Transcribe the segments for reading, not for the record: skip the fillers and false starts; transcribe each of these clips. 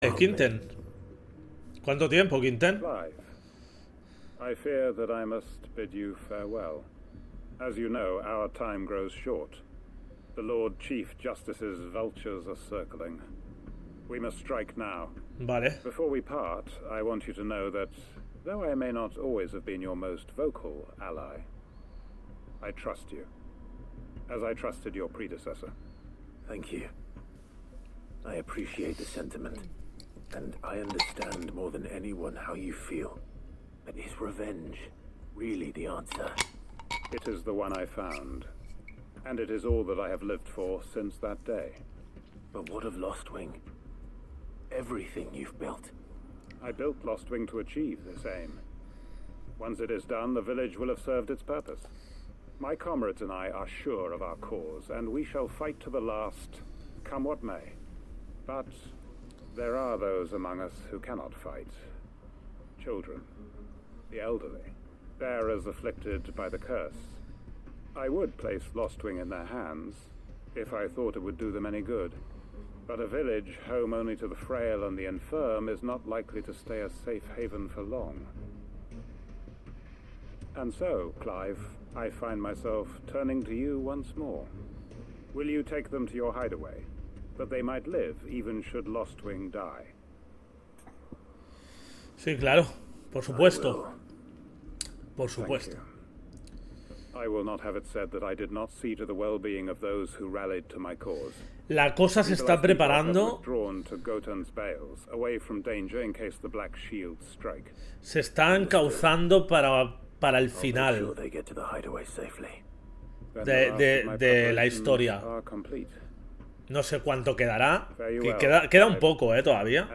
Quinten. ¿Cuánto tiempo, Quinten? Clive, I fear that I must bid you farewell. As you know, our time grows short. The Lord Chief Justice's vultures are circling. We must strike now. Vale. Before we part, I want you to know that, though I may not always have been your most vocal ally, I trust you, as I trusted your predecessor. Thank you. I appreciate the sentiment, and I understand more than anyone how you feel. But is revenge really the answer? It is the one I found, and it is all that I have lived for since that day. But what of Lostwing? Everything you've built. I built Lostwing to achieve this aim. Once it is done, the village will have served its purpose. My comrades and I are sure of our cause, and we shall fight to the last, come what may. But there are those among us who cannot fight. Children, the elderly, bearers afflicted by the curse. I would place Lostwing in their hands, if I thought it would do them any good. But a village home only to the frail and the infirm is not likely to stay a safe haven for long. And so, Clive, I find myself turning to you once more. Will you take them to your hideaway, that they might live even should Lostwing die? Sí, claro. Por supuesto. Por supuesto. I will not have it said that I did not see to the well-being of those who rallied to my cause. La cosa se está preparando. Se está encauzando para el final de la historia. No sé cuánto quedará. Queda un poco, todavía.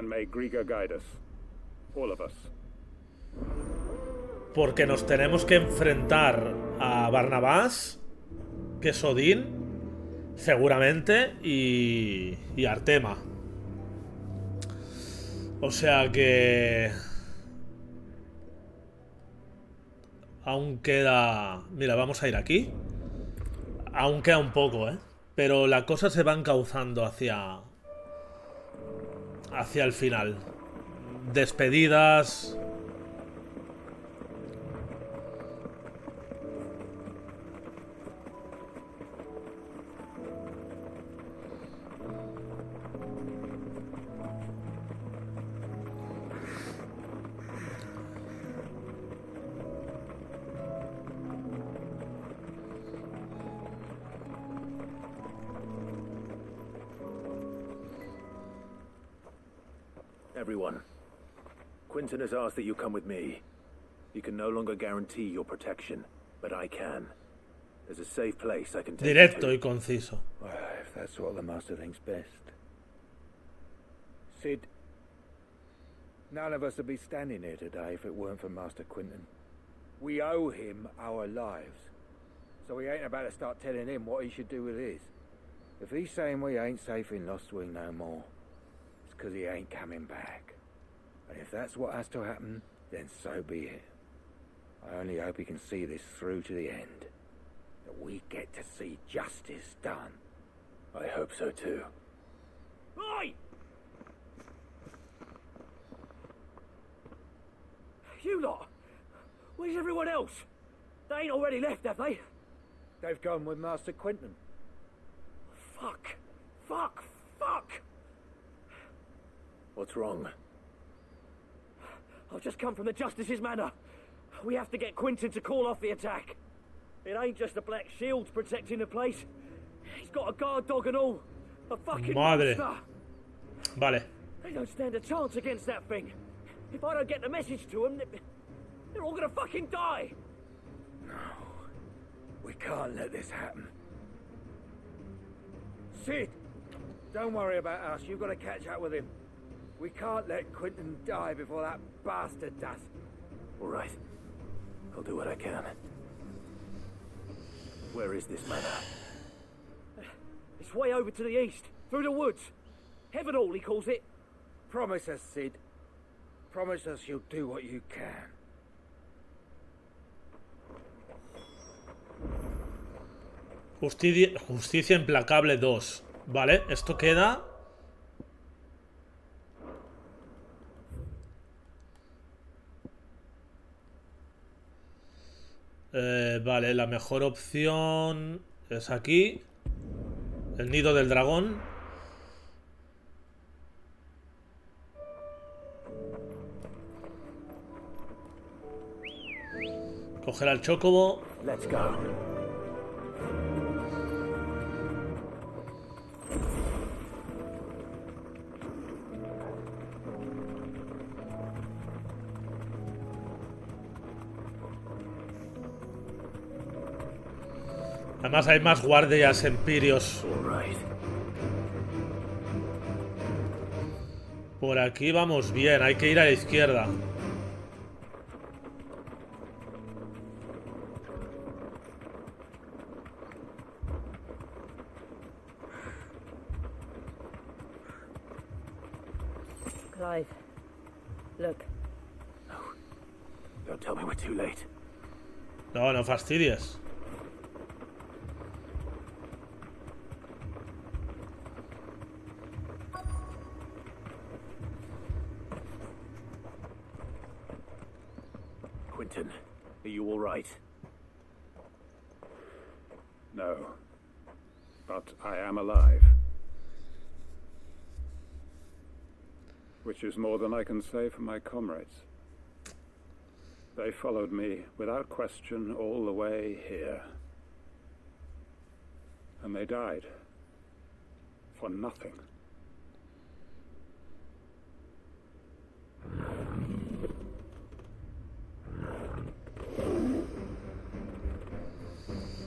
Porque nos tenemos que enfrentar a Barnabás, que es Odín, seguramente, y Artema. O sea que aún queda... Mira, vamos a ir aquí. Aún queda un poco, pero la cosa se va encauzando hacia el final. Despedidas... Everyone, Quinton has asked that you come with me. You can no longer guarantee your protection, but I can. There's a safe place I can take Directo you y conciso. Well, if that's what the Master thinks best. Sid, none of us would be standing here today if it weren't for Master Quinton. We owe him our lives, so we ain't about to start telling him what he should do with his. If he's saying we ain't safe in Lostwing no more, it's 'cause he ain't coming back. And if that's what has to happen, then so be it. I only hope he can see this through to the end. That we get to see justice done. I hope so too. Oi! You lot! Where's everyone else? They ain't already left, have they? They've gone with Master Quinton. Fuck! Fuck! Fuck! What's wrong? I've just come from the Justice's manor. We have to get Quinton to call off the attack. It ain't just the Black Shields protecting the place. He's got a guard dog and all. A fucking Madre. monster. Vale. They don't stand a chance against that thing. If I don't get the message to them, they're all gonna fucking die. No. We can't let this happen. Sid! Don't worry about us. You've got to catch up with him. We can't let Quinton die before that bastard does. All right. I'll do what I can. Where is this manor? It's way over to the east, through the woods. Heaven Hall, he calls it. Promise us, Sid. Promise us you'll do what you can. Justicia Implacable 2. Vale, esto queda Vale, la mejor opción es aquí. El nido del dragón. Coger al chocobo. Let's go. Además hay más guardias empirios. All right. Por aquí vamos bien, hay que ir a la izquierda. Clive, look. Don't tell me we're too late. No, no fastidies. Quentin, are you all right? No. But I am alive. Which is more than I can say for my comrades. They followed me without question all the way here. And they died. For nothing.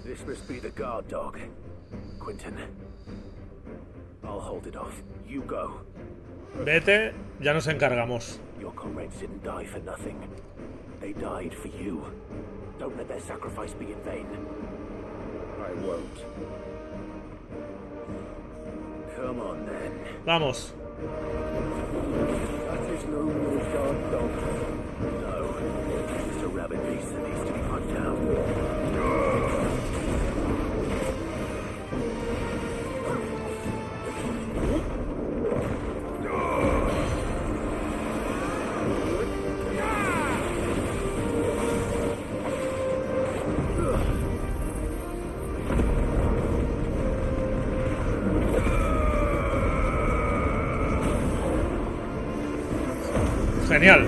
This must be the guard dog. Quentin. I'll hold it off. You go. Vete, ya nos encargamos. Your comrades didn't die for nothing. They died for you. Don't let their sacrifice be in vain. I won't. Come on, then. Vamos. That is no more guard dog. No. It's just a rabid beast that needs to be put down. Genial.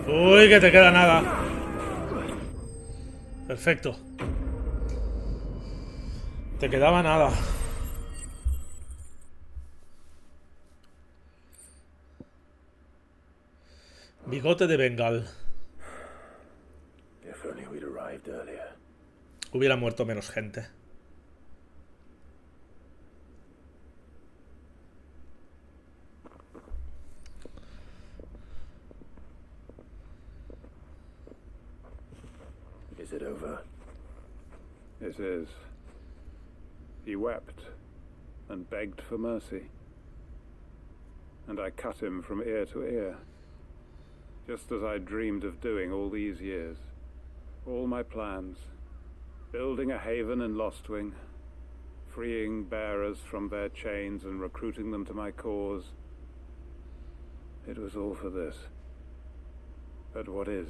Uy, que te queda nada. Perfecto. Te quedaba nada. Bigote de Bengal. If only we'd arrived earlier. Hubiera muerto menos gente. Is it over? It is. He wept and begged for mercy. And I cut him from ear to ear. Just as I dreamed of doing all these years. All my plans. Building a haven in Lostwing. Freeing bearers from their chains and recruiting them to my cause. It was all for this. But what is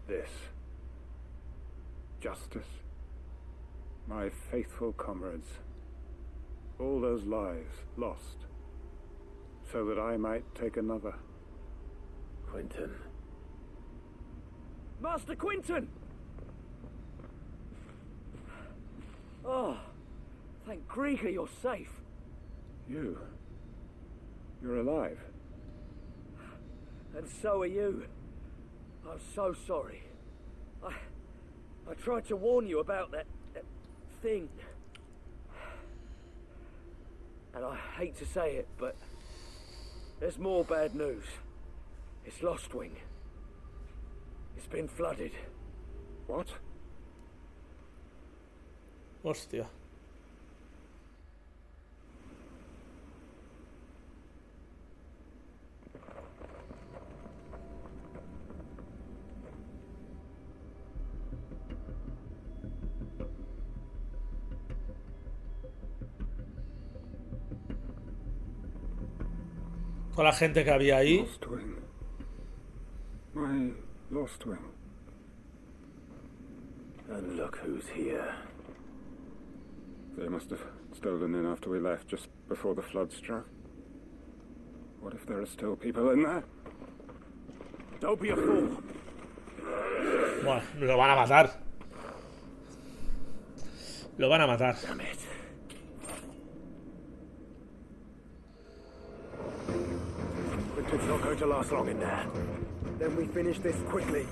this? Justice. My faithful comrades. All those lives lost. So that I might take another. Quentin. Master Quinton! Oh, thank Grieger you're safe. You. You're alive. And so are you. I'm so sorry. I tried to warn you about that thing. And I hate to say it, but there's more bad news. It's Lostwing. It's been flooded. What? Hostia. Toda la gente que había ahí. Lostwing. My Lostwing. And look who's here. They must have stolen in after we left, just before the flood struck. What if there are still people in there? Don't be a fool. Bueno, lo van a matar. Lo van a matar. Damn it. Quinton's not going to last long in there. Then we finish this quickly.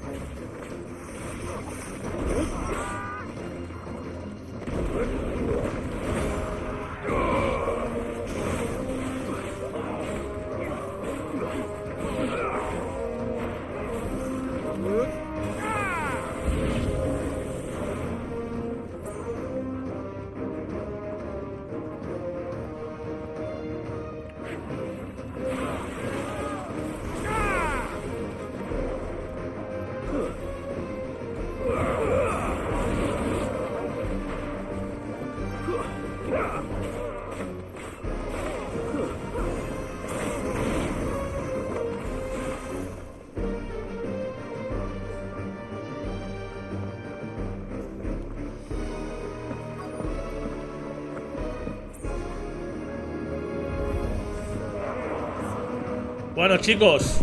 Bueno, chicos,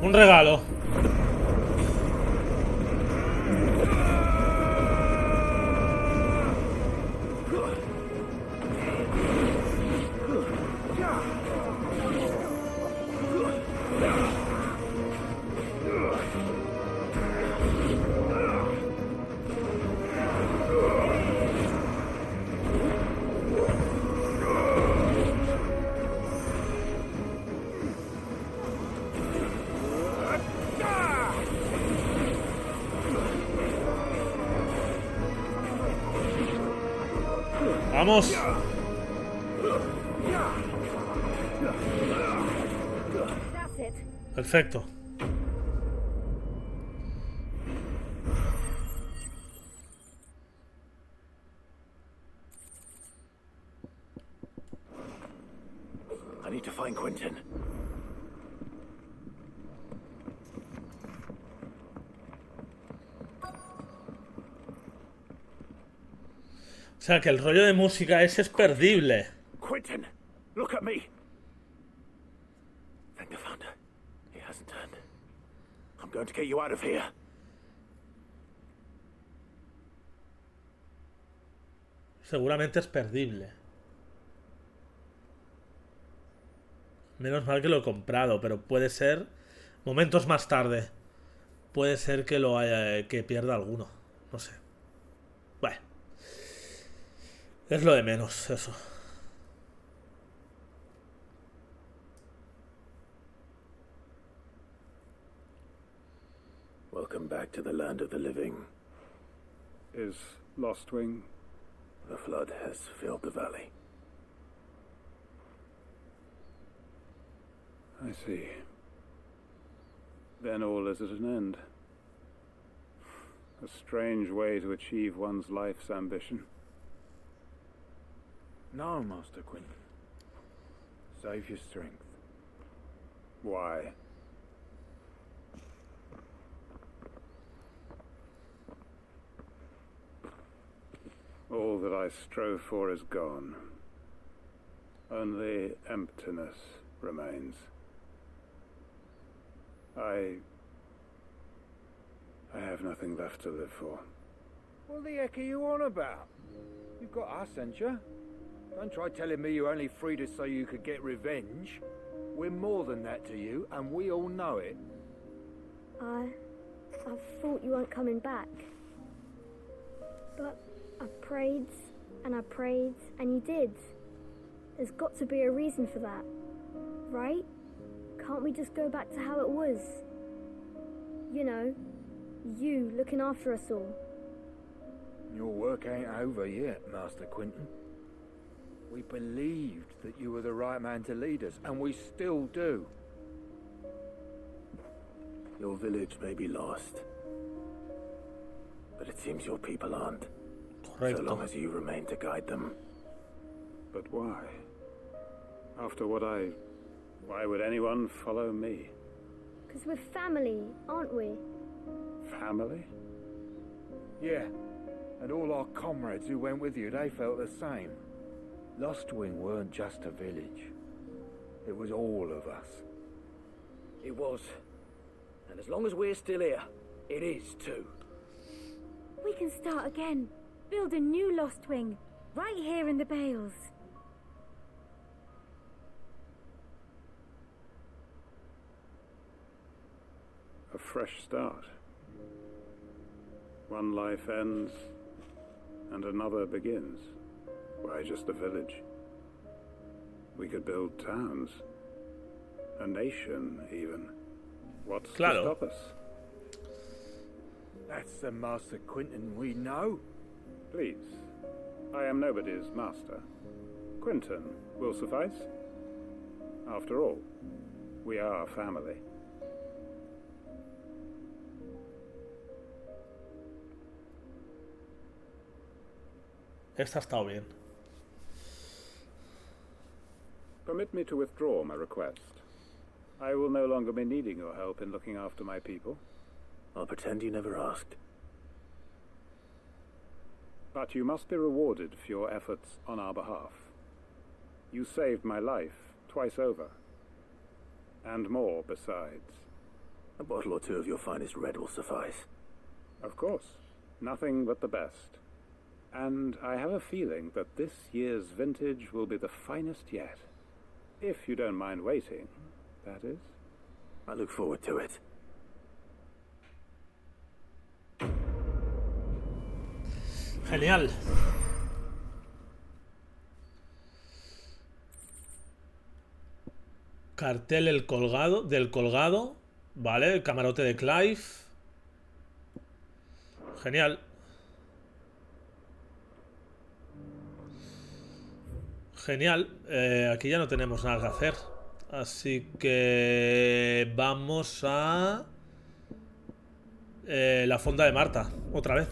un regalo. Vamos. That's it. Perfecto. I need to find Quentin. O sea, que el rollo de música ese es perdible. Quentin, look at me. Thank the founder. He hasn't turned. I'm going to get you out of here. Seguramente es perdible. Menos mal que lo he comprado, pero puede ser momentos más tarde. Puede ser que lo haya, que pierda alguno. No sé. Bueno. Es lo de menos, eso. Welcome back to the land of the living. Is Lostwing? The flood has filled the valley. I see. Then all is at an end. A strange way to achieve one's life's ambition. No, Master Quinton. Save your strength. Why? All that I strove for is gone. Only emptiness remains. I have nothing left to live for. What the heck are you on about? You've got us, ain't you? Don't try telling me you only freed us so you could get revenge. We're more than that to you, and we all know it. I I thought you weren't coming back. But I prayed, and you did. There's got to be a reason for that, right? Can't we just go back to how it was? You know, you looking after us all. Your work ain't over yet, Master Quinton. We believed that you were the right man to lead us, and we still do. Your village may be lost, but it seems your people aren't. So long as you remain to guide them. But why? After what why would anyone follow me? 'Cause we're family, aren't we? Family? Yeah, and all our comrades who went with you, they felt the same. Lostwing weren't just a village. It was all of us. It was. And as long as we're still here, it is too. We can start again. Build a new Lost Wing, right here in the Bales. A fresh start. One life ends, and another begins. Why just a village? We could build towns. A nation, even. What's to stop us? That's the Master Quinton we know. Please. I am nobody's master. Quinton will suffice. After all, we are family. Esta ha estado bien. Permit me to withdraw my request. I will no longer be needing your help in looking after my people. I'll pretend you never asked. But you must be rewarded for your efforts on our behalf. You saved my life twice over. And more besides. A bottle or two of your finest red will suffice. Of course. Nothing but the best. And I have a feeling that this year's vintage will be the finest yet. If you don't mind waiting, that is. I look forward to it. Genial. Cartel del colgado. Vale, el camarote de Clive. Genial. Genial. Aquí ya no tenemos nada que hacer. Así que vamos a la fonda de Marta. Otra vez.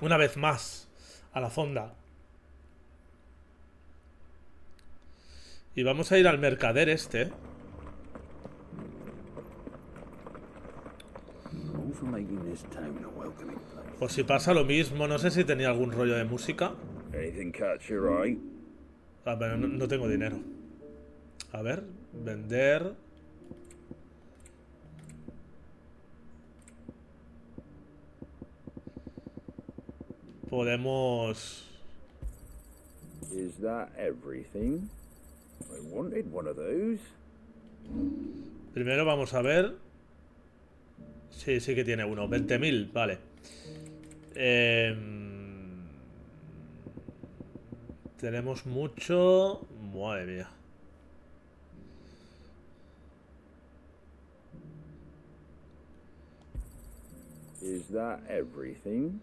Una vez más. A la fonda. Y vamos a ir al mercader este. Por si pasa lo mismo. No sé si tenía algún rollo de música. Ah, pero no tengo dinero. A ver, vender. Podemos... Is that everything? I wanted one of those. Primero vamos a ver. Sí, sí que tiene uno. 20.000, vale. Tenemos mucho. Madre mía. Is that everything?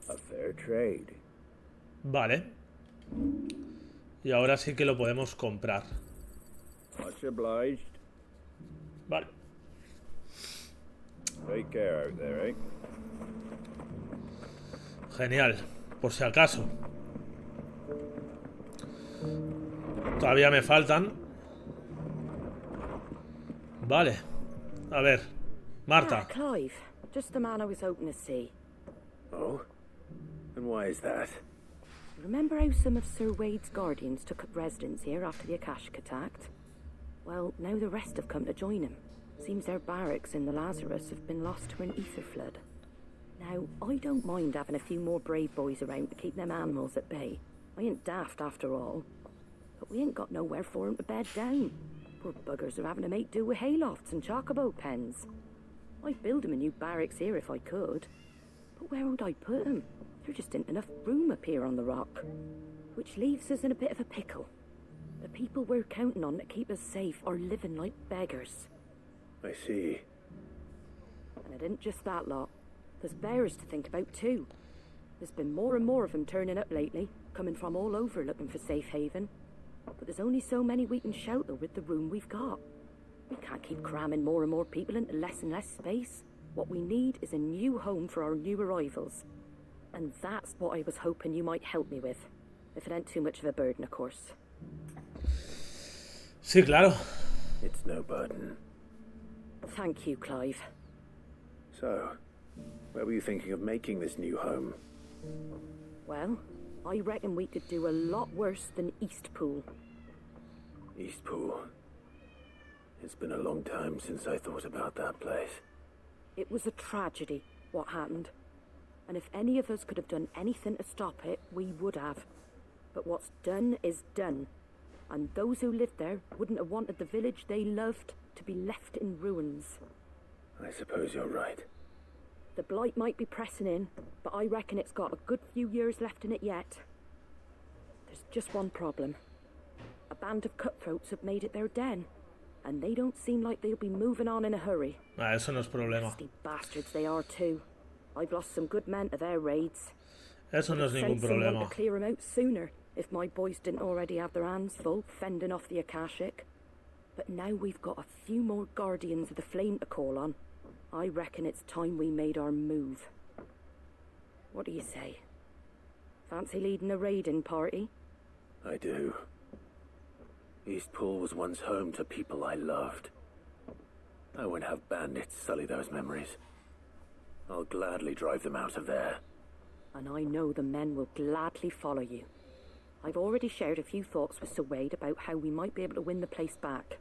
A fair trade. Vale. Y ahora sí que lo podemos comprar. Much obliged. Vale. Take care out there, eh? Genial. Por si acaso. Todavía me faltan. Vale. A ver. Marta. Clive. Just the man I was hoping to see. Oh? And why is that? Remember how some of Sir Wade's guardians took up residence here after the Akashic attacked? Well, now the rest have come to join him. Seems their barracks in the Lazarus have been lost to an ether flood. Now, I don't mind having a few more brave boys around to keep them animals at bay. I ain't daft after all. We ain't got nowhere for 'em to bed down. Poor buggers are having to make do with haylofts and chocobo pens. I'd build 'em a new barracks here if I could. But where would I put 'em? There just ain't enough room up here on the rock. Which leaves us in a bit of a pickle. The people we're counting on to keep us safe are living like beggars. I see. And it ain't just that lot. There's bears to think about too. There's been more and more of them turning up lately, coming from all over looking for safe haven. But there's only so many we can shelter with the room we've got. We can't keep cramming more and more people into less and less space. What we need is a new home for our new arrivals. And that's what I was hoping you might help me with. If it ain't too much of a burden, of course. Sí, claro. It's no burden. Thank you, Clive. So, where were you thinking of making this new home? Well, I reckon we could do a lot worse than Eastpool. Eastpool. It's been a long time since I thought about that place. It was a tragedy, what happened. And if any of us could have done anything to stop it, we would have. But what's done is done. And those who lived there wouldn't have wanted the village they loved to be left in ruins. I suppose you're right. The blight might be pressing in, but I reckon it's got a good few years left in it yet. There's just one problem. A band of cutthroats have made it their den, and they don't seem like they'll be moving on in a hurry. Ah, eso no es problema. Nasty bastards they are too. I've lost some good men to their raids. Eso no es ningún Sent someone problema. to clear 'em out sooner, if my boys didn't already have their hands full fending off the Akashic. But now we've got a few more guardians of the flame to call on. I reckon it's time we made our move. What do you say? Fancy leading a raiding party? I do. Eastpool was once home to people I loved. I won't have bandits sully those memories. I'll gladly drive them out of there. And I know the men will gladly follow you. I've already shared a few thoughts with Sir Wade about how we might be able to win the place back.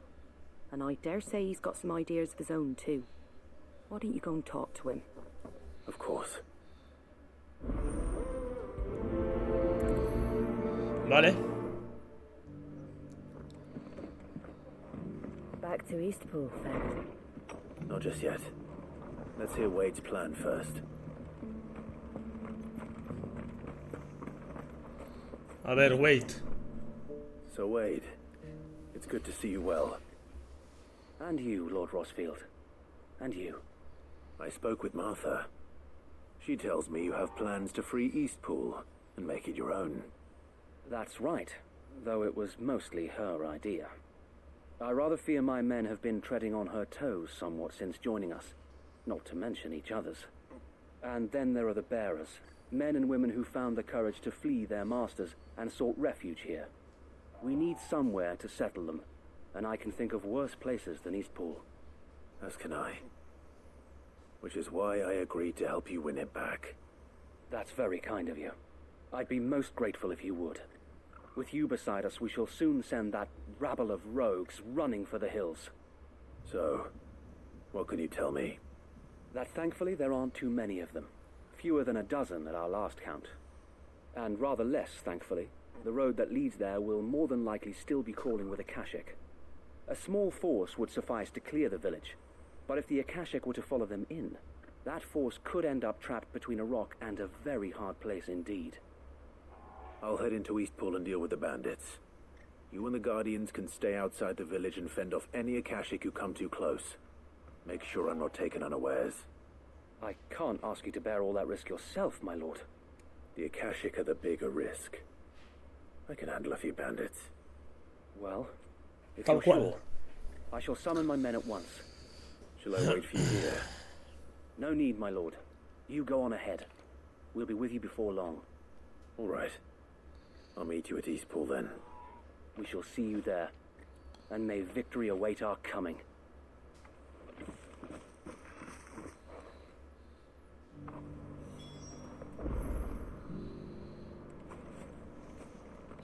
And I dare say he's got some ideas of his own too. Why don't you go and talk to him? Of course. Vale. Back to Eastpool, then. Not just yet. Let's hear Wade's plan first. A ver, wait. So Wade, it's good to see you well. And you, Lord Rossfield. And you. I spoke with Martha. She tells me you have plans to free Eastpool and make it your own. That's right, though it was mostly her idea. I rather fear my men have been treading on her toes somewhat since joining us, not to mention each other's. And then there are the bearers, men and women who found the courage to flee their masters and sought refuge here. We need somewhere to settle them, and I can think of worse places than Eastpool. As can I. Which is why I agreed to help you win it back. That's very kind of you. I'd be most grateful if you would. With you beside us, we shall soon send that rabble of rogues running for the hills. So, what can you tell me? That thankfully there aren't too many of them. Fewer than a dozen at our last count. And rather less, thankfully. The road that leads there will more than likely still be crawling with Akashic. A small force would suffice to clear the village, but if the Akashic were to follow them in, that force could end up trapped between a rock and a very hard place indeed. I'll head into Eastpool and deal with the bandits. You and the Guardians can stay outside the village and fend off any Akashic who come too close. Make sure I'm not taken unawares. I can't ask you to bear all that risk yourself, my lord. The Akashic are the bigger risk. I can handle a few bandits. Well, if Tal you're cual. sure, I shall summon my men at once. Shall I wait for you here? No need, my lord. You go on ahead. We'll be with you before long. All right. I'll meet you at Eastpool then. We shall see you there. And may victory await our coming.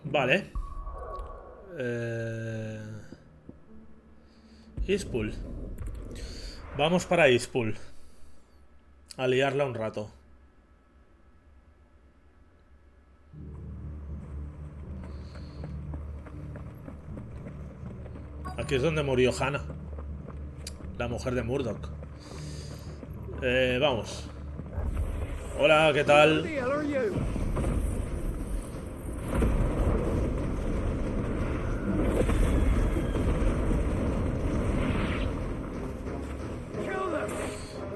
Vale. Eastpool. Vamos para Eastpool. A liarla un rato. Aquí es donde murió Hannah, la mujer de Murdoch. Vamos. Hola, ¿qué tal?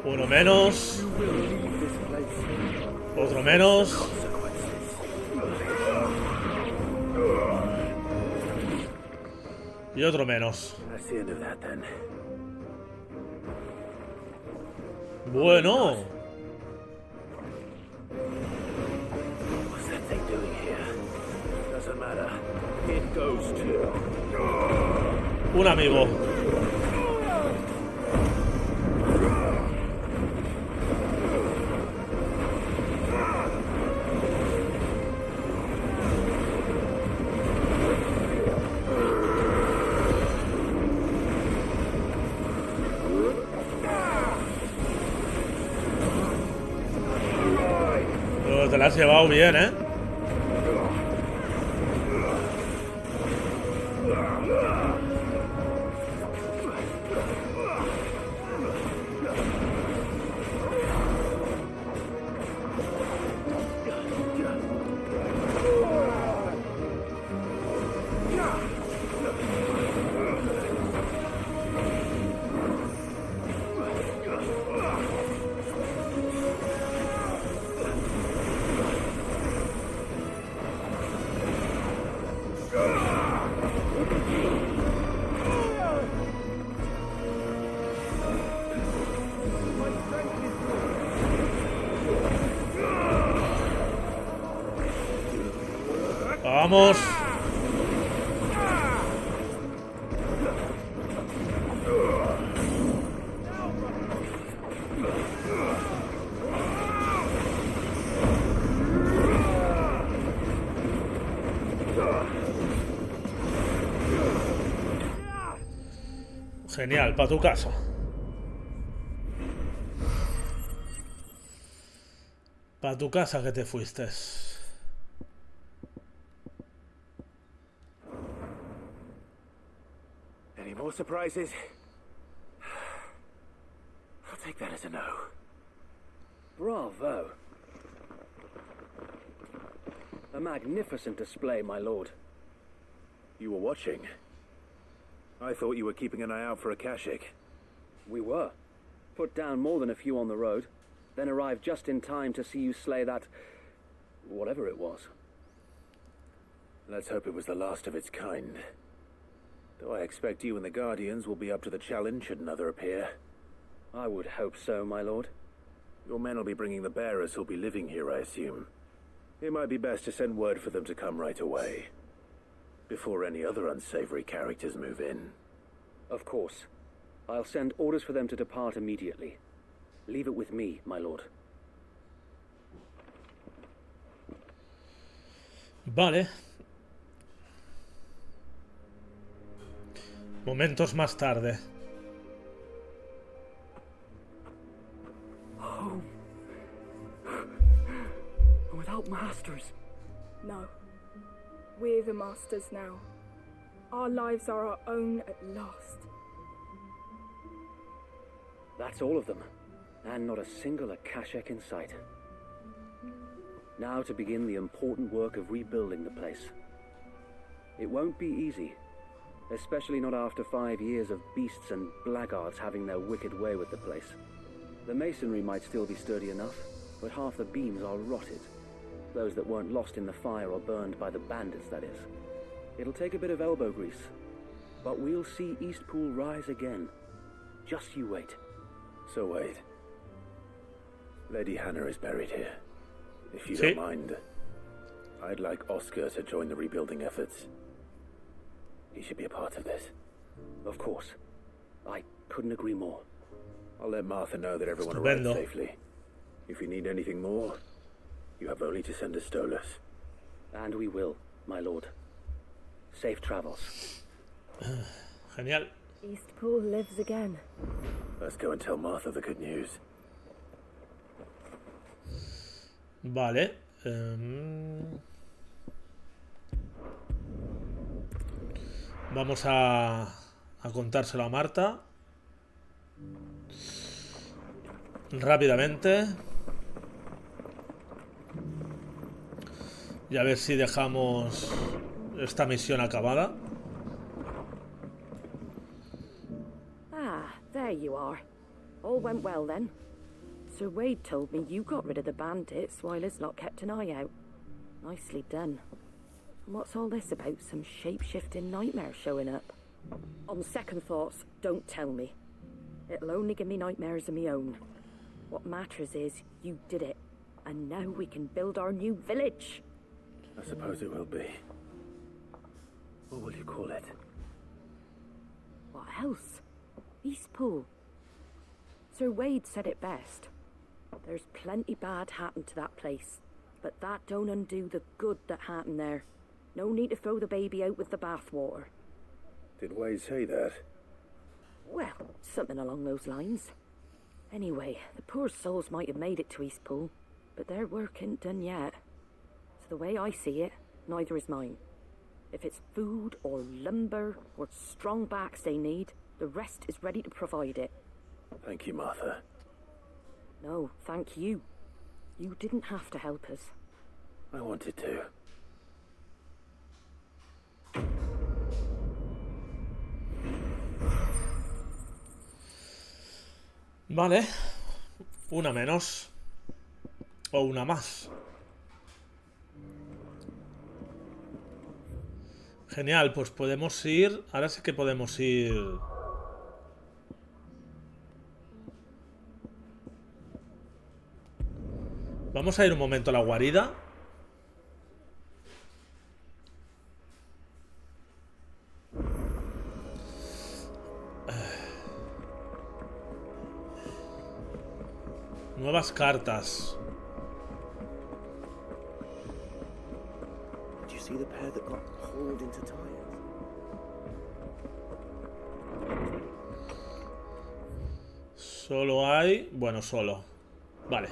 Uno menos. Otro menos. Y otro menos. Bueno. Un amigo. Te la has llevado bien, ¿eh? Vamos. Genial, para tu casa. Para tu casa que te fuiste. Any more surprises? I'll take that as a no. Bravo. A magnificent display, my lord. You were watching. I thought you were keeping an eye out for a Kashik. We were. Put down more than a few on the road, then arrived just in time to see you slay that... whatever it was. Let's hope it was the last of its kind. Though I expect you and the Guardians will be up to the challenge should another appear. I would hope so, my lord. Your men will be bringing the bearers who'll be living here, I assume. It might be best to send word for them to come right away, before any other unsavory characters move in. Of course. I'll send orders for them to depart immediately. Leave it with me, my lord. Vale. Momentos más tarde. Home. Without masters. No. We're the masters now. Our lives are our own at last. That's all of them. And not a single Akashek in sight. Now to begin the important work of rebuilding the place. It won't be easy. Especially not after 5 years of beasts and blackguards having their wicked way with the place. The masonry might still be sturdy enough, but half the beams are rotted. Those that weren't lost in the fire or burned by the bandits, that is. It'll take a bit of elbow grease. But we'll see Eastpool rise again. Just you wait. So wait. Lady Hannah is buried here. If you don't mind, I'd like Oscar to join the rebuilding efforts. He should be a part of this. Of course. I couldn't agree more. I'll let Martha know that everyone arrived safely. If you need anything more, you have only to send a Stolas. And we will, my lord. Safe travels. Genial. Eastpool lives again. Let's go and tell Martha the good news. Vale. Vamos a a contárselo a Marta. Rápidamente. Y a ver si dejamos esta misión acabada. Ah, there you are. All went well then. Sir Wade told me you got rid of the bandits while his lot kept an eye out. Nicely done. And what's all this about some shape-shifting nightmare showing up? On second thoughts, don't tell me. It'll only give me nightmares of my own. What matters is you did it. And now we can build our new village. I suppose it will be. What will you call it? What else? Eastpool. Sir Wade said it best. There's plenty bad happened to that place, but that don't undo the good that happened there. No need to throw the baby out with the bathwater. Did Wade say that? Well, something along those lines. Anyway, the poor souls might have made it to Eastpool, but their work ain't done yet. So the way I see it, neither is mine. If it's food or lumber or strong backs they need, the rest is ready to provide it. Thank you, Martha. No, thank you. You didn't have to help us. I wanted to. Vale. Una menos. O una más. Genial, pues podemos ir... Ahora sí que podemos ir... Vamos a ir un momento a la guarida. Nuevas cartas. Did you see the pair that got hauled into tires? Solo hay... Bueno, solo. Vale.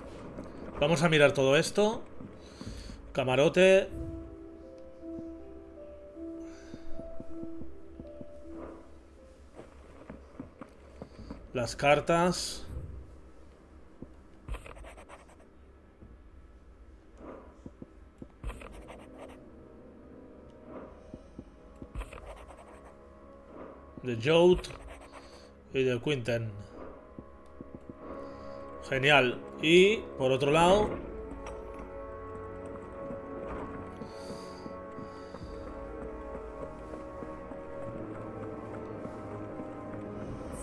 Vamos a mirar todo esto. Camarote. Las cartas. De Jode y de Quinten. Genial. Y por otro lado,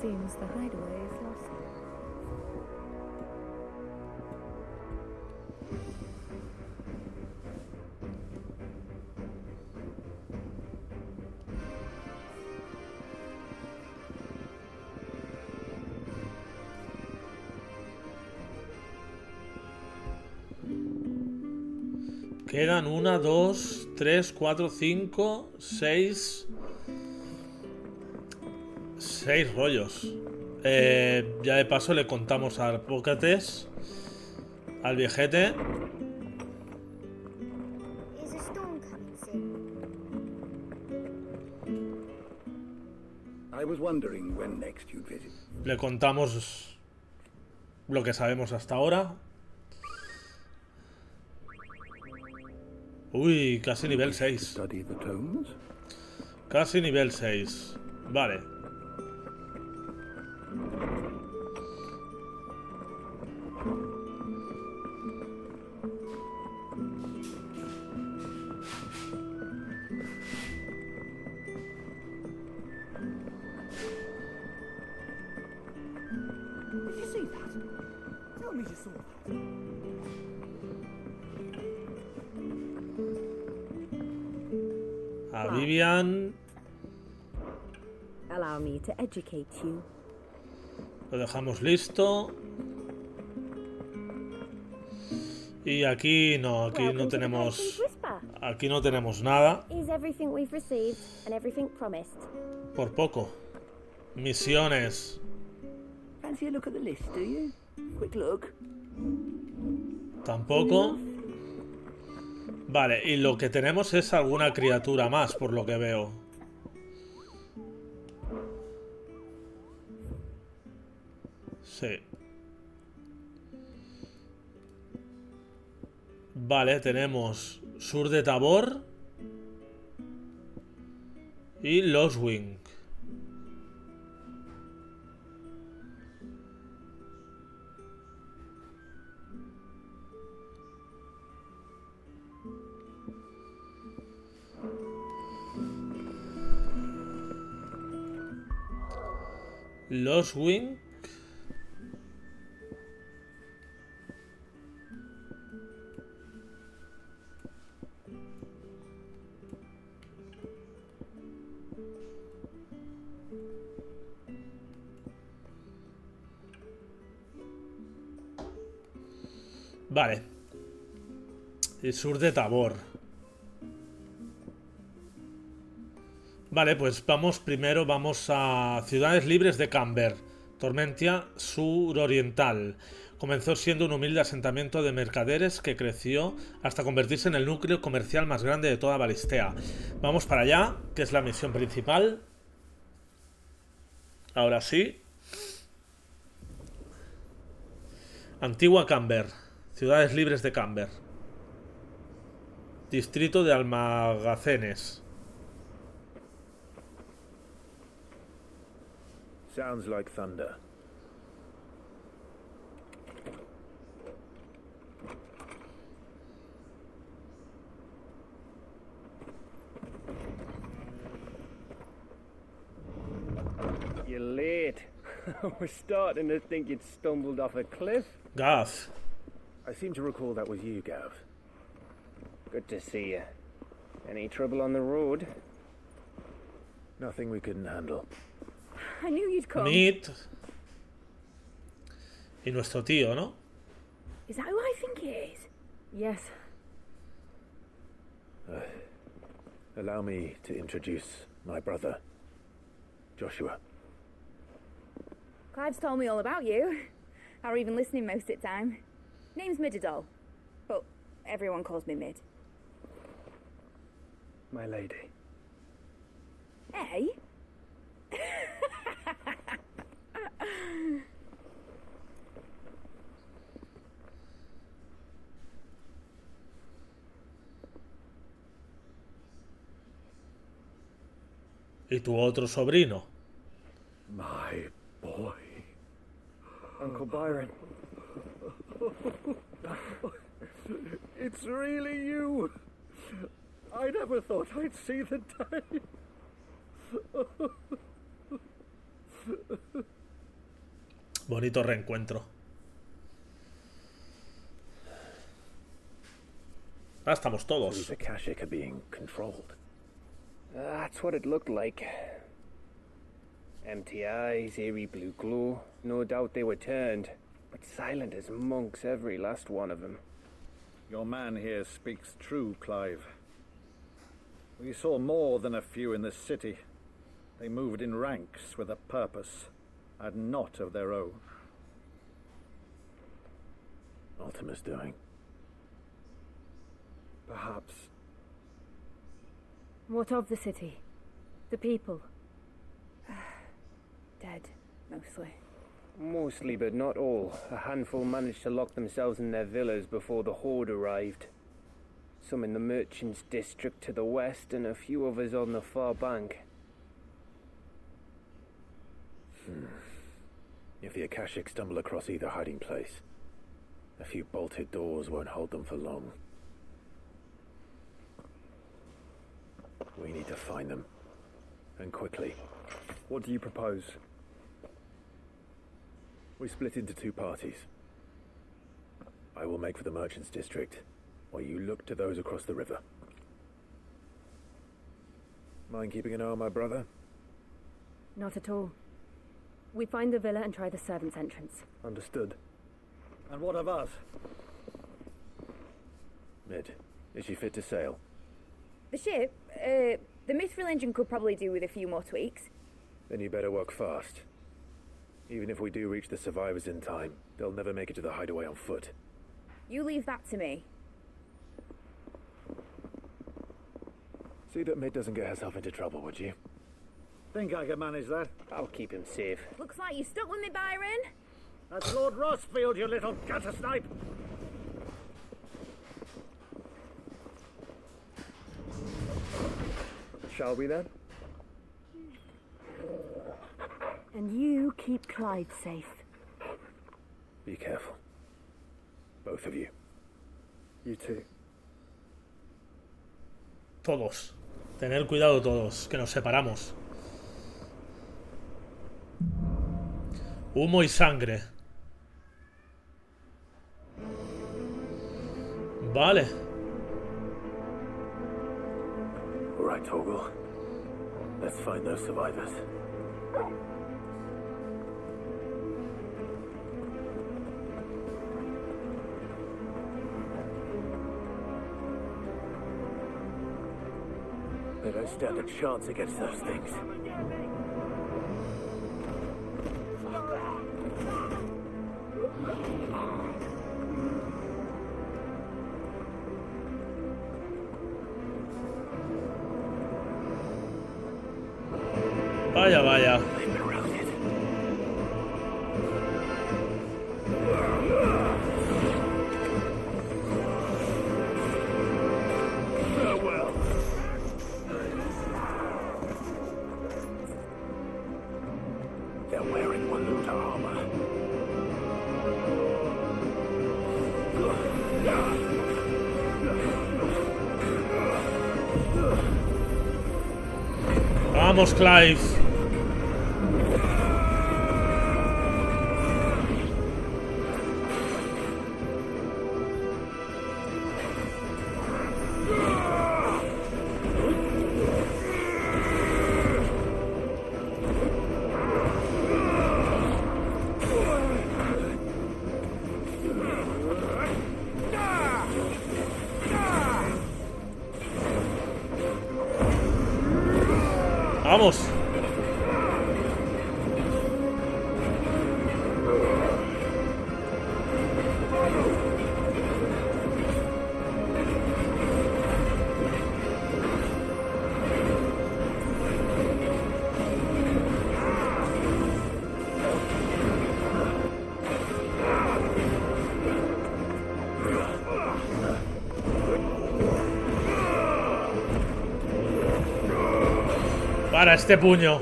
seems the hideaway is lost. quedan 1, 2, 3, 4, 5, 6. 6 rollos. Ya de paso le contamos al Pócates, al viejete. Is a storm coming soon? I was wondering when next you'd visit. Le contamos lo que sabemos hasta ahora. Uy, casi nivel 6. Study the tomes? Casi nivel 6. Vale. Did you see that? Tell me you saw that. A Vivian Allow me to educate you. lo dejamos listo. Y aquí no tenemos... Aquí no tenemos nada. Is everything we've received and everything promised? Por poco. Misiones. Fancy a look at the list, do you? Quick look. Tampoco. Vale, y lo que tenemos es alguna criatura más, por lo que veo. Sí. Vale, tenemos sur de Tabor y Loswing. Loswing. Vale. El sur de Tabor. Vale, pues vamos a Ciudades Libres de Camber, Tormentia suroriental. Comenzó siendo un humilde asentamiento de mercaderes que creció hasta convertirse en el núcleo comercial más grande de toda Balistea. Vamos para allá, que es la misión principal. Ahora sí. Antigua Camber, Ciudades Libres de Camber. Distrito de Almacenes. Sounds like thunder. You're late. We're starting to think you'd stumbled off a cliff. Gav. I seem to recall that was you, Gav. Good to see you. Any trouble on the road? Nothing we couldn't handle. I knew you'd come. Meet. Y nuestro tío, ¿no? Is that who I think it is? Yes. Allow me to introduce my brother, Joshua. Clive's told me all about you. Or even listening most of the time. Name's Midadol. But everyone calls me Mid. My lady. Eh? Y tu otro sobrino. My boy. Uncle Byron. It's really you. I never thought I'd see the day. Bonito reencuentro. Ah, estamos todos. These Akashic are being controlled. That's what it looked like. Empty eyes, eerie blue glow. No doubt they were turned, but silent as monks, every last one of them. Your man here speaks true, Clive. We saw more than a few in this city. They moved in ranks with a purpose, and not of their own. Ultima's doing. Perhaps. What of the city? The people? Dead, mostly. Mostly, but not all. A handful managed to lock themselves in their villas before the horde arrived. Some in the merchants' district to the west, and a few others on the far bank. If the Akashic stumble across either hiding place, a few bolted doors won't hold them for long. We need to find them. And quickly. What do you propose? We split into two parties. I will make for the merchants' district, while you look to those across the river. Mind keeping an eye on my brother? Not at all. We find the villa and try the servants' entrance. Understood. And what of us? Mid, is she fit to sail? The ship, the mithril engine could probably do with a few more tweaks. Then you better work fast. Even if we do reach the survivors in time, they'll never make it to the hideaway on foot. You leave that to me. See that Mid doesn't get herself into trouble, would you? Think I can manage that? I'll keep him safe. Looks like you stuck with me, Byron. That's Lord Rossfield, you little gutter snipe. Shall we then? And you keep Clive safe. Be careful. Both of you. You too. Todos. Tener cuidado todos, que nos separamos. Humo y sangre. Vale. All right, Torgal. Let's find those survivors. They don't stand a chance against those things. Vaya, vaya. They're wearing Waluda armor. Vamos, Clive. Vamos. Para este puño.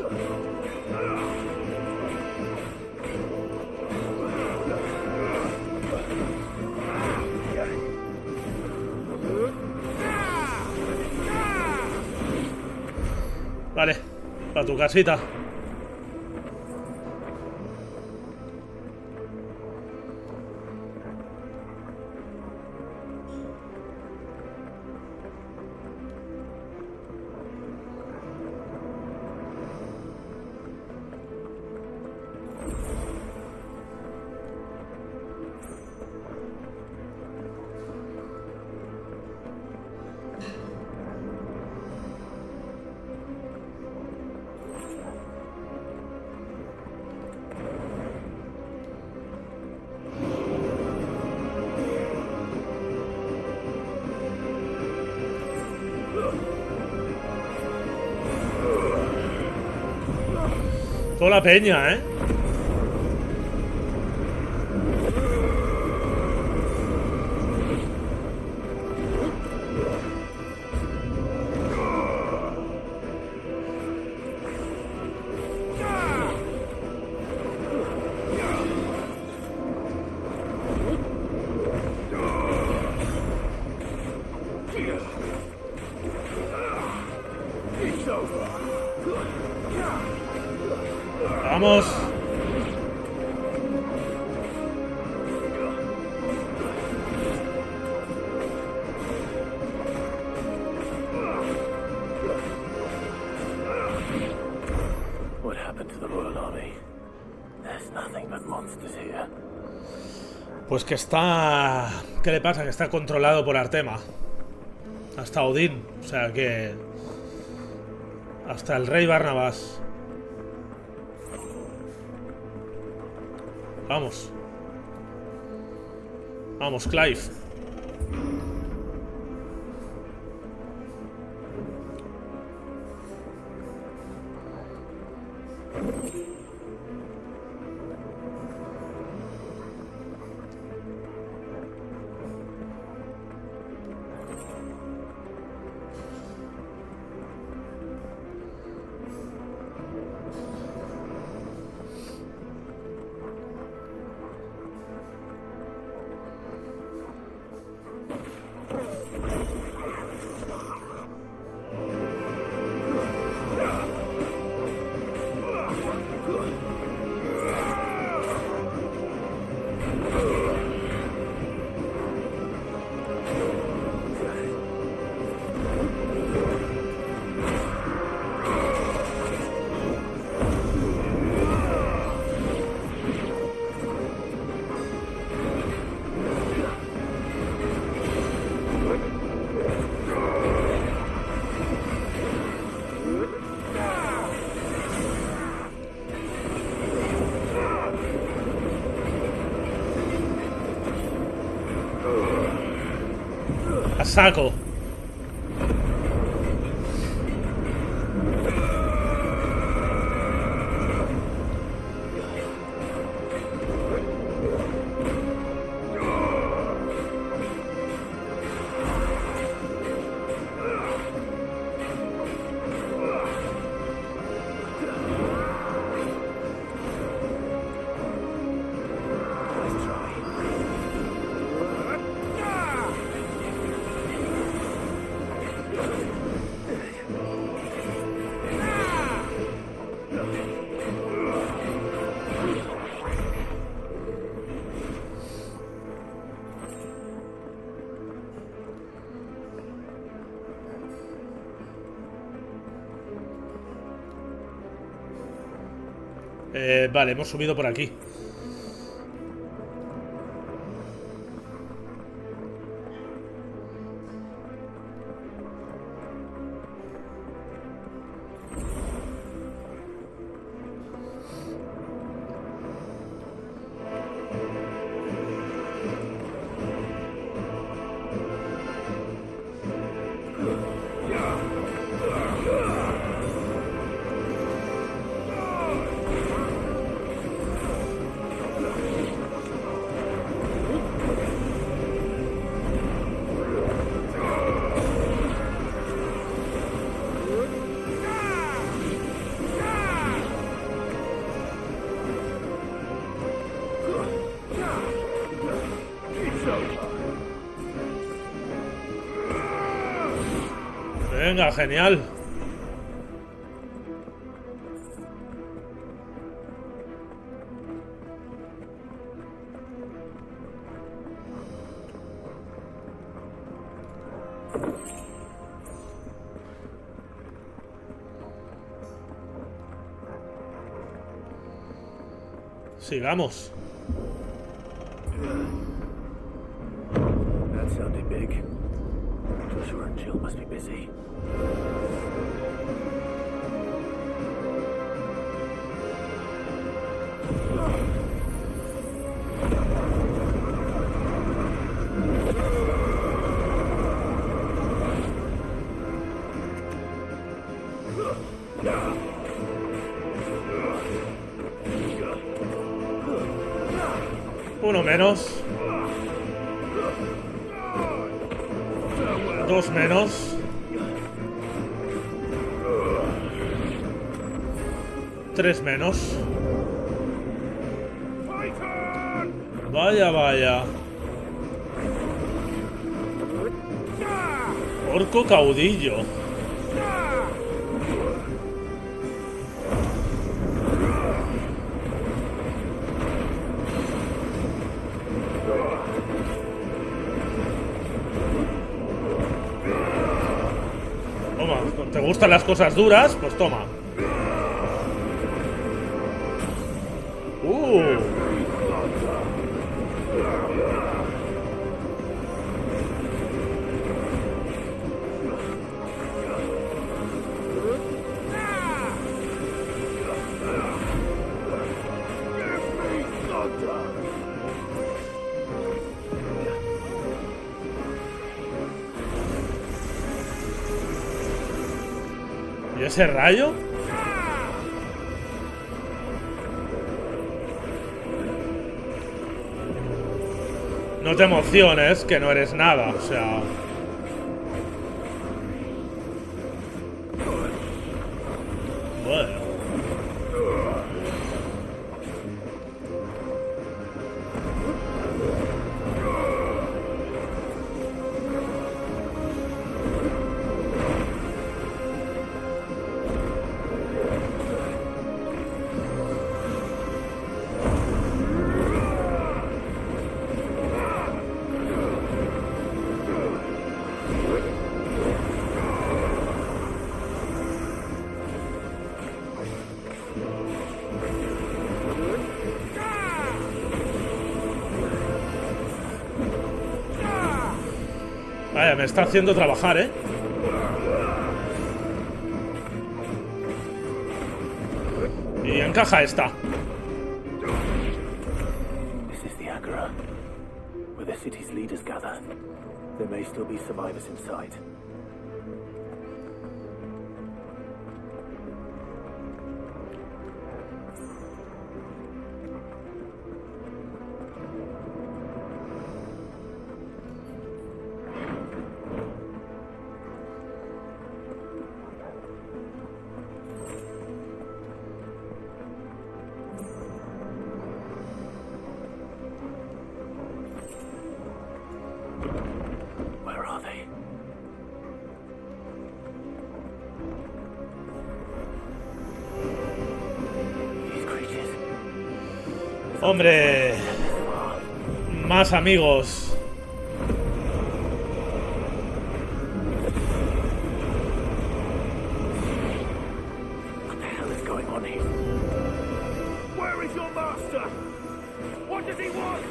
Vale, para tu casita. Toda la peña, ¿eh? Vamos. What happened to the Royal Army? There's nothing but monsters here. Pues que está... ¿Qué le pasa? Que está controlado por Artema. Hasta Odín. O sea que... Hasta el rey Barnabas. Vamos. Vamos, Clive. A saco. Vale, hemos subido por aquí. Venga, genial. Sigamos. That sounded big. Joshua and Jill must be busy. Uno menos. Dos menos. Tres menos. Vaya, vaya. Orco caudillo. Toma, ¿te gustan las cosas duras? Pues toma. ¿Y ese rayo? No te emociones, que no eres nada, o sea... Bueno. Vaya, me está haciendo trabajar, ¿eh? Y encaja esta. This is the Agora, where the city's leaders gather. There may still be survivors inside. Where are they? These creatures. ¡Hombre! Más amigos. What the hell is going on here? Where is your master? What does he want?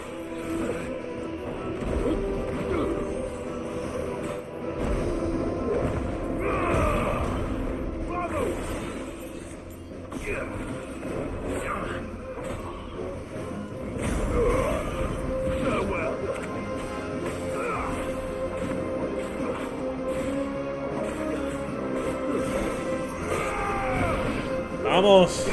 ¡Vamos!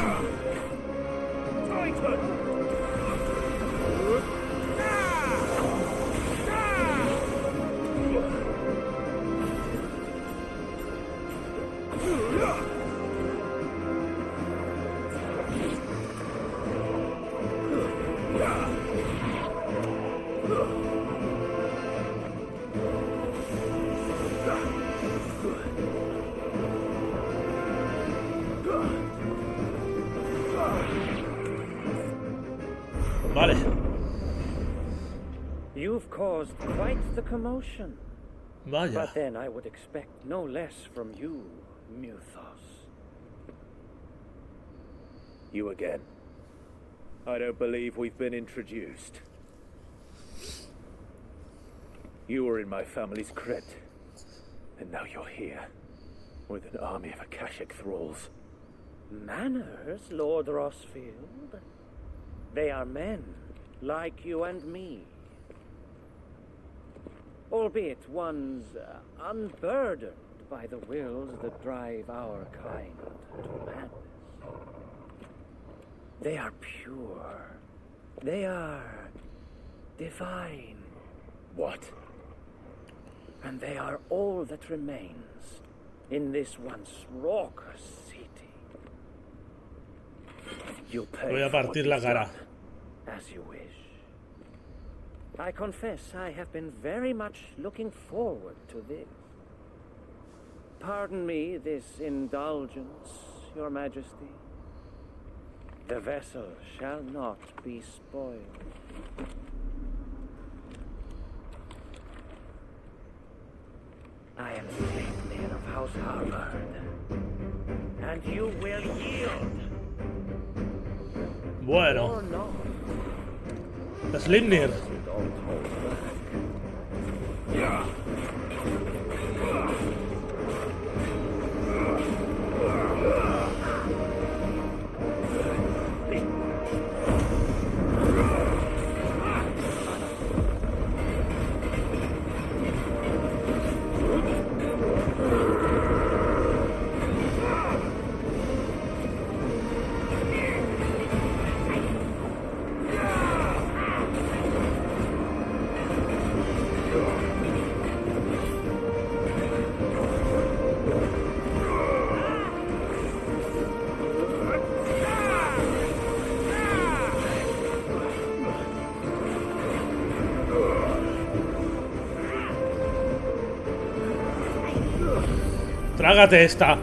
Vale. You've caused quite the commotion. Vaya. But then I would expect no less from you, Muthos. You again. I don't believe we've been introduced. You were in my family's crypt, and now you're here, with an army of Akashic thralls. Manners, Lord Rossfield? They are men, like you and me. Albeit ones unburdened by the wills that drive our kind to madness. They are pure. They are divine. What? And they are all that remains in this once raucous city. You'll pay. Voy a partir la cara. As you wish. I confess I have been very much looking forward to this. Pardon me this indulgence, Your Majesty. The vessel shall not be spoiled. I am Sleipnir of House Harvard, and you will yield. Bueno. Or not. Sleipnir. Trágate esta.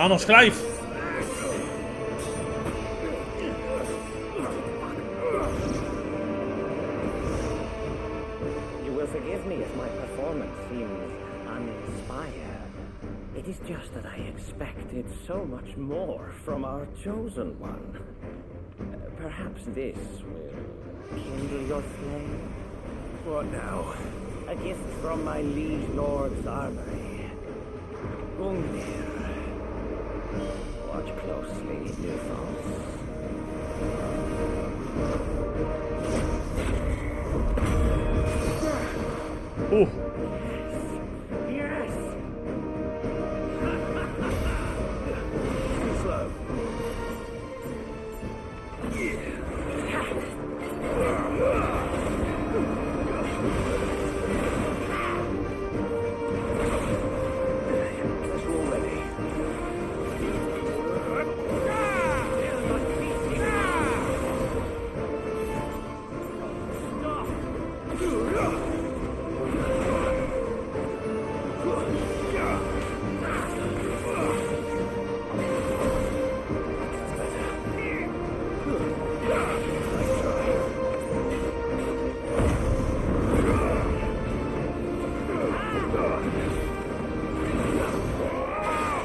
Vamos, Clive. You will forgive me if my performance seems uninspired. It is just that I expected so much more from our chosen one. Perhaps this will kindle your flame? What now? A gift from my liege lord's armory. Gungnir. Watch closely, Newfos. Yes! Too slow.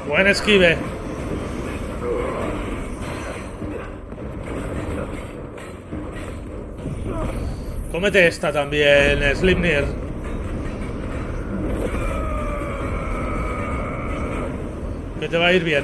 Buen esquive. Cómete esta también, Slipnir. Que te va a ir bien.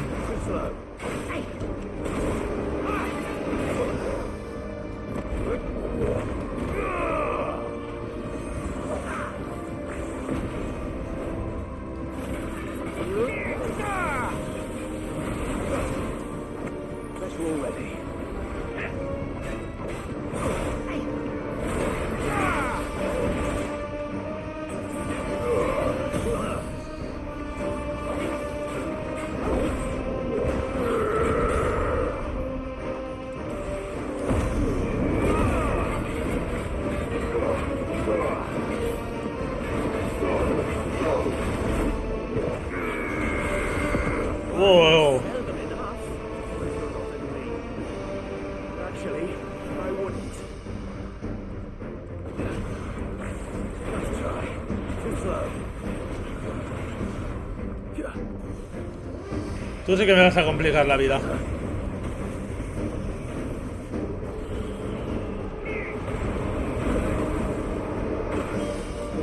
Whoa. Actually, I wouldn't. Let's try. Too slow. Tú sí que me vas a complicar la vida.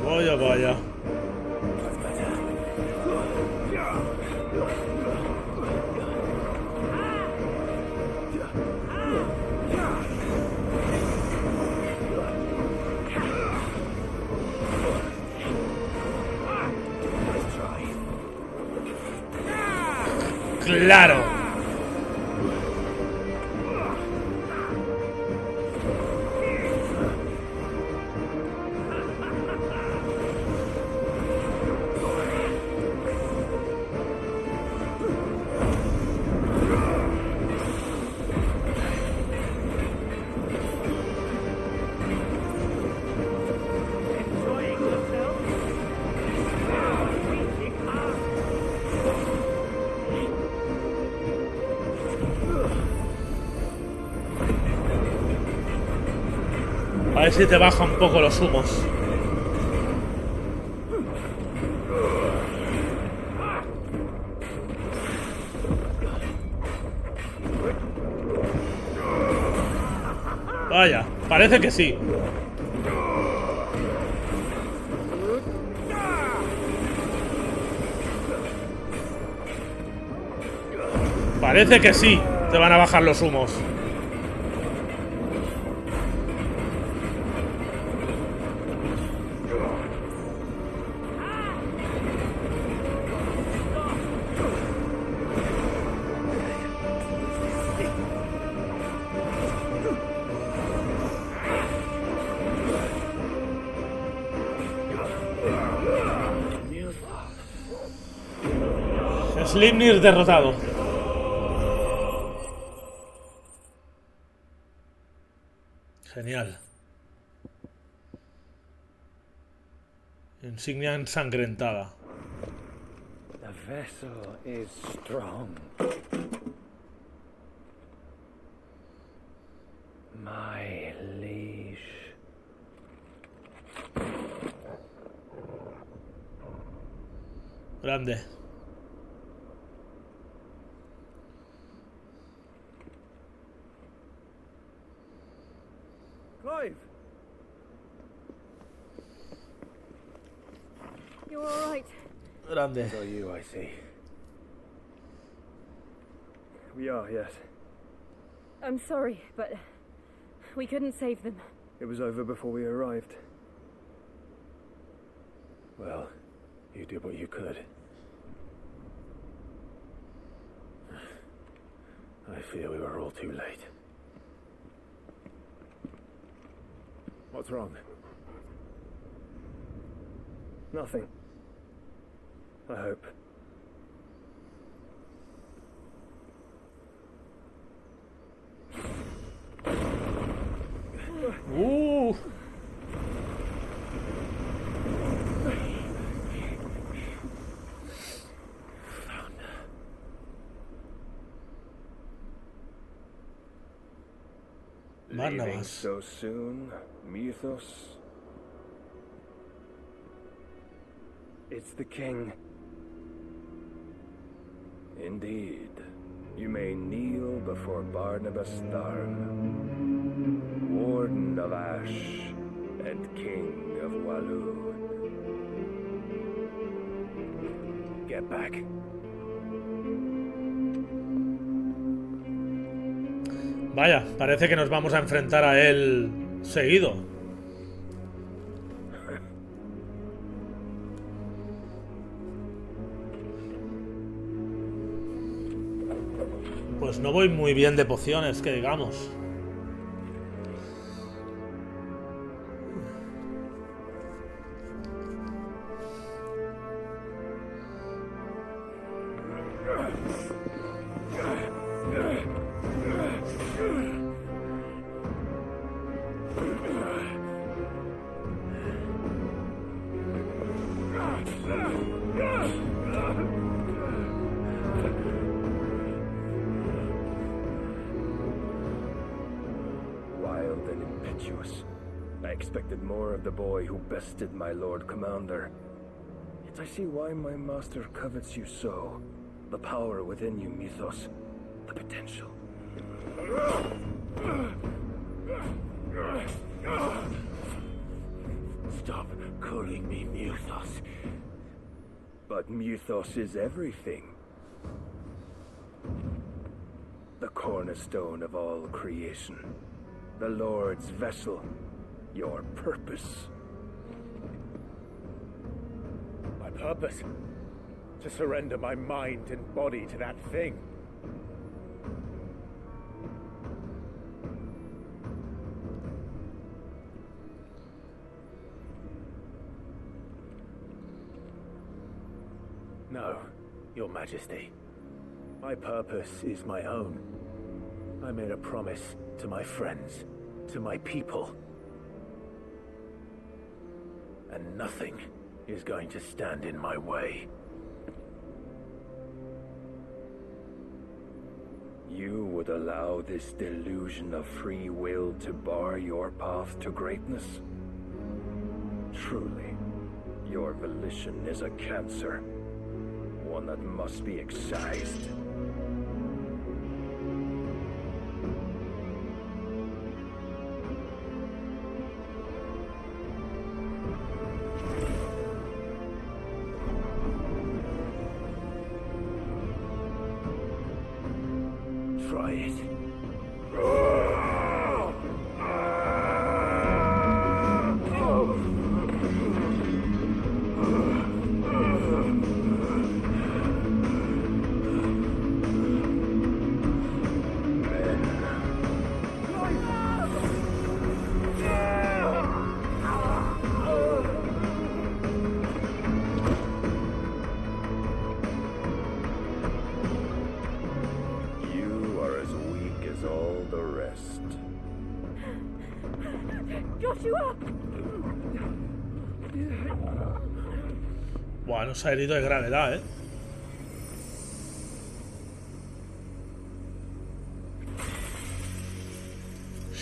Vaya, vaya. Claro. A ver si te baja un poco los humos. Vaya, parece que sí. Parece que sí, te van a bajar los humos. Slipnir derrotado. Genial. Insignia ensangrentada. The vessel is strong. My liege. Grande. Clive! You're all right. Grande. So you, I see. We are, yes. I'm sorry, but we couldn't save them. It was over before we arrived. Well, you did what you could. I fear we were all too late. What's wrong? Nothing. I hope. Ooh. Leaving so soon, Mythos? It's the king. Indeed. You may kneel before Barnabas Tharn, Warden of Ash and King of Walloon. Get back. Vaya, parece que nos vamos a enfrentar a él seguido. Pues no voy muy bien de pociones, que digamos. Wild and impetuous. I expected more of the boy who bested my Lord Commander. Yet I see why my master covets you so. The power within you, Mythos. The potential. Stop calling me Mythos. But Mythos is everything. The cornerstone of all creation. The Lord's vessel. Your purpose. My purpose? To surrender my mind and body to that thing. No, Your Majesty. My purpose is my own. I made a promise to my friends, to my people. And nothing is going to stand in my way. You would allow this delusion of free will to bar your path to greatness? Truly, your volition is a cancer. One that must be excised. Try it. Buah, nos ha herido de gravedad, ¿eh?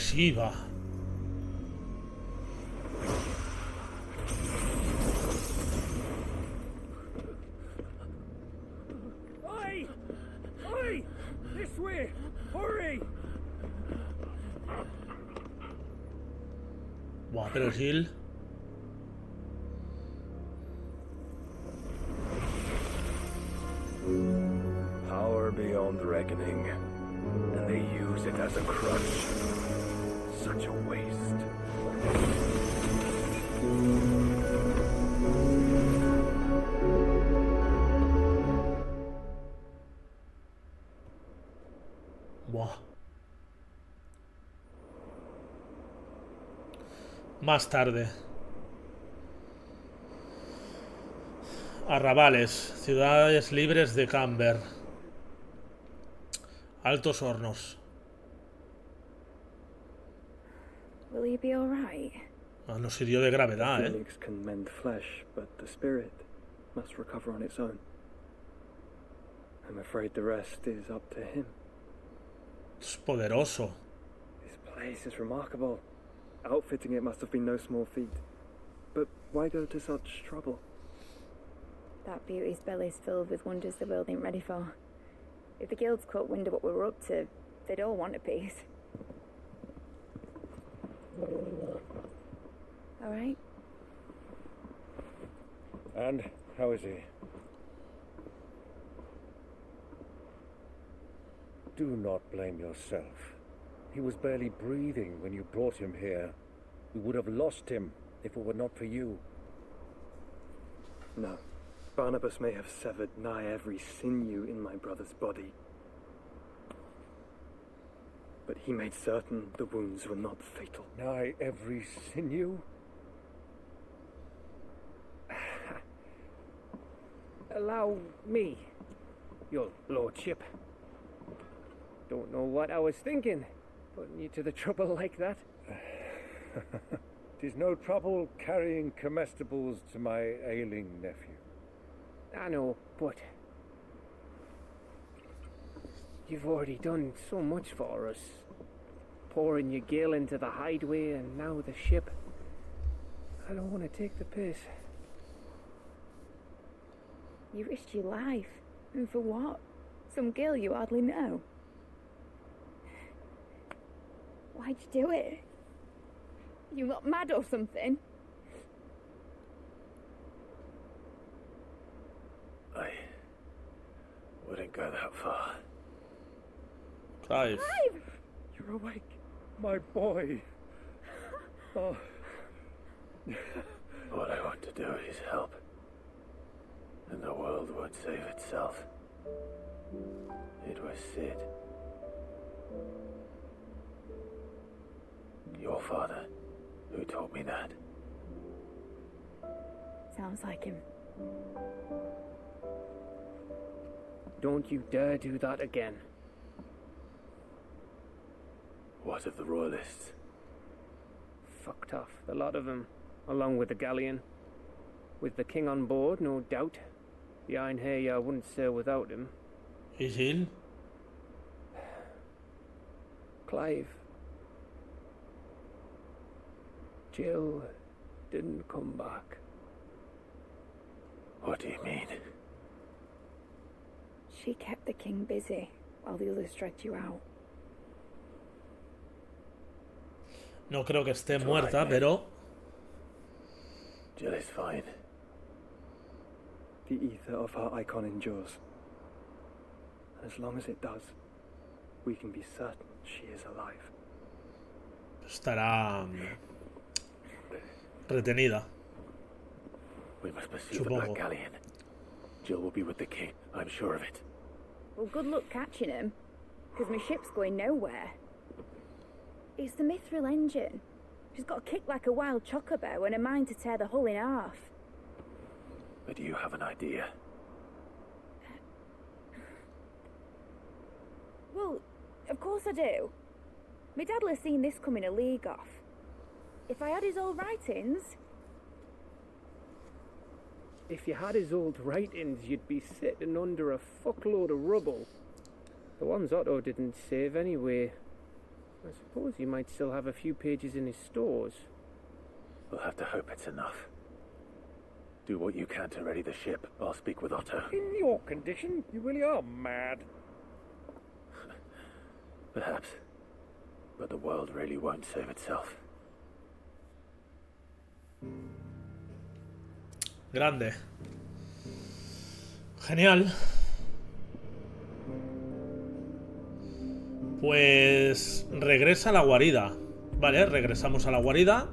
Shiva. Oi! Oi! This way! Hurry! Buah, pero Jill. Power beyond reckoning, and they use it as a crutch. Such a waste. Buah. Más tarde. Arrabales, ciudades libres de Camber. Altos Hornos. Will you be alright? Ah, nos hirió de gravedad, The phoenix can mend flesh, but the spirit must recover on its own. I'm afraid the rest is up to him. Es poderoso. This place is remarkable. Outfitting it must have been no small feat. But why go to such trouble? That beauty's belly's filled with wonders the world ain't ready for. If the guilds caught wind of what we were up to, they'd all want a piece. Alright? And how is he? Do not blame yourself. He was barely breathing when you brought him here. We would have lost him if it were not for you. No. Barnabas may have severed nigh every sinew in my brother's body. But he made certain the wounds were not fatal. Nigh every sinew? Allow me, your lordship. Don't know what I was thinking, putting you to the trouble like that. 'Tis no trouble carrying comestibles to my ailing nephew. I know, but you've already done so much for us. Pouring your gale into the hideaway and now the ship. I don't want to take the piss. You risked your life. And for what? Some girl you hardly know. Why'd you do it? You not mad or something? I wouldn't go that far. Clive. You're awake. My boy. Oh. All I want to do is help. And the world would save itself. It was Sid. Your father, who taught me that. Sounds like him. Don't you dare do that again. What of the royalists? Fucked off, the lot of them, along with the galleon. With the king on board, no doubt. The Iron Hair wouldn't sail without him. Is he? Clive. Jill didn't come back. What do you mean? She kept the king busy while the others dragged you out. No creo que esté muerta, pero... Jill is fine. The ether of her icon endures. And as long as it does, we can be certain she is alive. Estará retenida. We must pursue the Black Galleon. Jill will be with the king, I'm sure of it. Well, good luck catching him, because my ship's going nowhere. It's the Mithril engine. She's got a kick like a wild chocobo and a mind to tear the hull in half. But do you have an idea? Well, of course I do. My dad'll have seen this coming a league off. If I had his old writings... If you had his old writings, you'd be sitting under a fuckload of rubble. The ones Otto didn't save anyway. I suppose he might still have a few pages in his stores. We'll have to hope it's enough. Do what you can to ready the ship. I'll speak with Otto. In your condition, you really are mad. Perhaps. But the world really won't save itself. Grande. Genial. Pues regresa a la guarida. Vale, regresamos a la guarida.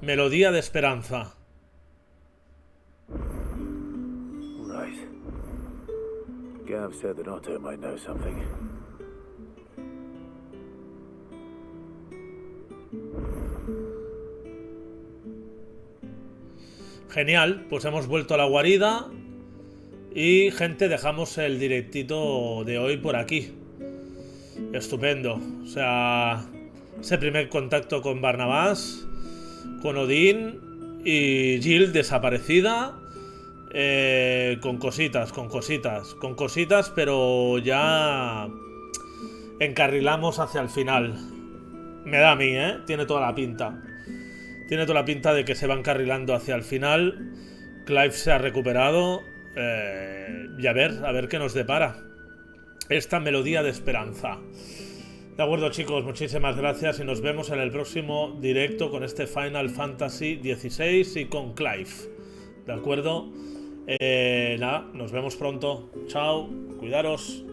Melodía de esperanza. Right. Gav said that Otto might know something. Genial, pues hemos vuelto a la guarida. Y gente, dejamos el directito de hoy por aquí. Estupendo. O sea, ese primer contacto con Barnabás, con Odín y Jill desaparecida. Con cositas, pero ya encarrilamos hacia el final. Me da a mí, tiene toda la pinta. Tiene toda la pinta de que se va encarrilando hacia el final. Clive se ha recuperado. Y a ver qué nos depara esta melodía de esperanza. De acuerdo, chicos, muchísimas gracias y nos vemos en el próximo directo con este Final Fantasy XVI y con Clive. De acuerdo. Nada, nos vemos pronto. Chao, cuidaros.